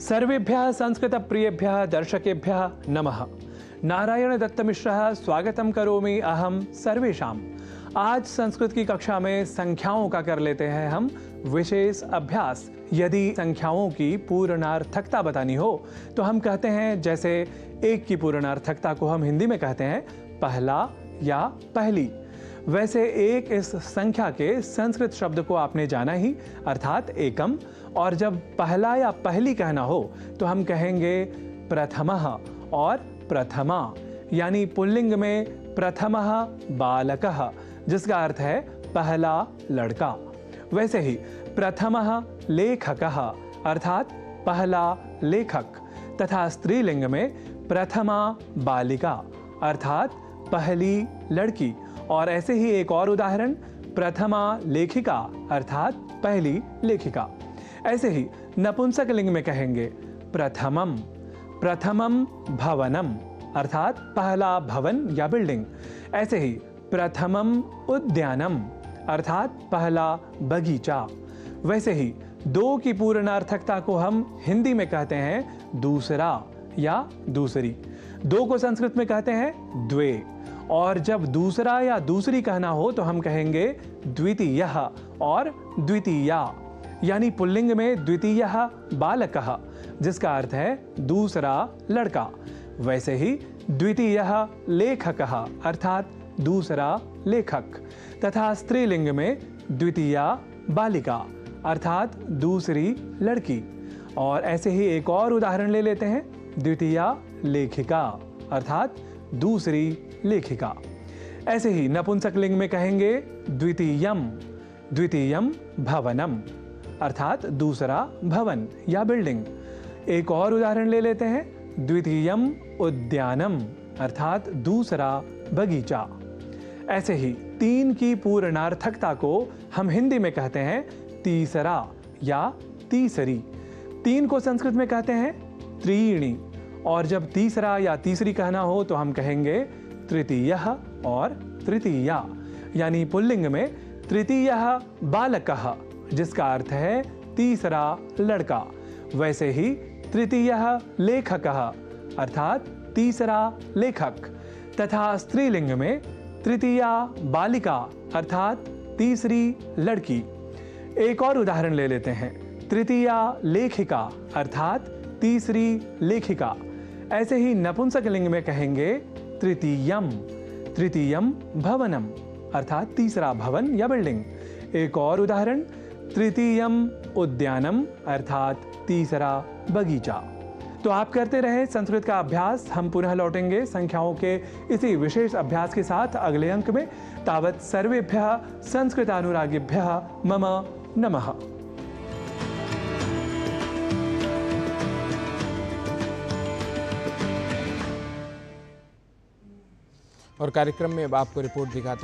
सर्वेभ्यः संस्कृतप्रियेभ्यः दर्शकेभ्यः नमः। नारायण दत्तमिश्रः स्वागतम करोमि अहम सर्वेषाम्। आज संस्कृत की कक्षा में संख्याओं का कर लेते हैं हम विशेष अभ्यास। यदि संख्याओं की पूर्णार्थकता बतानी हो तो हम कहते हैं, जैसे एक की पूर्णार्थकता को हम हिंदी में कहते हैं पहला या पहली। वैसे एक इस संख्या के संस्कृत शब्द को आपने जाना ही, अर्थात एकम। और जब पहला या पहली कहना हो तो हम कहेंगे प्रथमः और प्रथमा, यानी पुल्लिंग में प्रथमः बालकः, जिसका अर्थ है पहला लड़का। वैसे ही प्रथमः लेखकः अर्थात पहला लेखक, तथा स्त्रीलिंग में प्रथमा बालिका अर्थात पहली लड़की। और ऐसे ही एक और उदाहरण, प्रथमा लेखिका अर्थात पहली लेखिका। ऐसे ही नपुंसक लिंग में कहेंगे प्रथमम, प्रथमम भवनम अर्थात पहला भवन या बिल्डिंग। ऐसे ही प्रथमम उद्यानम अर्थात पहला बगीचा। वैसे ही दो की पूर्णार्थकता को हम हिंदी में कहते हैं दूसरा या दूसरी। दो को संस्कृत में कहते हैं द्वे। और जब दूसरा या दूसरी कहना हो तो हम कहेंगे द्वितीयः और द्वितीया, यानी पुल्लिंग में द्वितीयः बालकः, जिसका अर्थ है दूसरा लड़का। वैसे ही द्वितीयः लेखकः अर्थात दूसरा लेखक, तथा स्त्रीलिंग में द्वितीया बालिका अर्थात दूसरी लड़की। और ऐसे ही एक और उदाहरण ले लेते हैं, द्वितीया लेखिका अर्थात दूसरी लेखिका। ऐसे ही नपुंसक लिंग में कहेंगे द्वितीयम, द्वितीयम भवनम अर्थात दूसरा भवन या बिल्डिंग। एक और उदाहरण ले लेते हैं, द्वितीयम उद्यानम अर्थात दूसरा बगीचा। ऐसे ही तीन की पूर्णार्थकता को हम हिंदी में कहते हैं तीसरा या तीसरी। तीन को संस्कृत में कहते हैं त्रीणि। और जब तीसरा या तीसरी कहना हो तो हम कहेंगे तृतीयः और तृतीया, यानी पुल्लिंग में तृतीयः बालकः, जिसका अर्थ है तीसरा लड़का। वैसे ही तृतीयः लेखकः अर्थात तीसरा लेखक, तथा स्त्रीलिंग में तृतीया बालिका अर्थात तीसरी लड़की। एक और उदाहरण ले लेते हैं, तृतीया लेखिका अर्थात तीसरी लेखिका। ऐसे ही नपुंसक लिंग में कहेंगे तृतीयम, तृतीयम भवनम अर्थात तीसरा भवन या बिल्डिंग। एक और उदाहरण, तृतीयम उद्यानम अर्थात तीसरा बगीचा। तो आप करते रहे संस्कृत का अभ्यास। हम पुनः लौटेंगे संख्याओं के इसी विशेष अभ्यास के साथ अगले अंक में। तावत् सर्वेभ्यः संस्कृतानुरागिभ्यः मम नमः। और कार्यक्रम में अब आपको रिपोर्ट दिखाते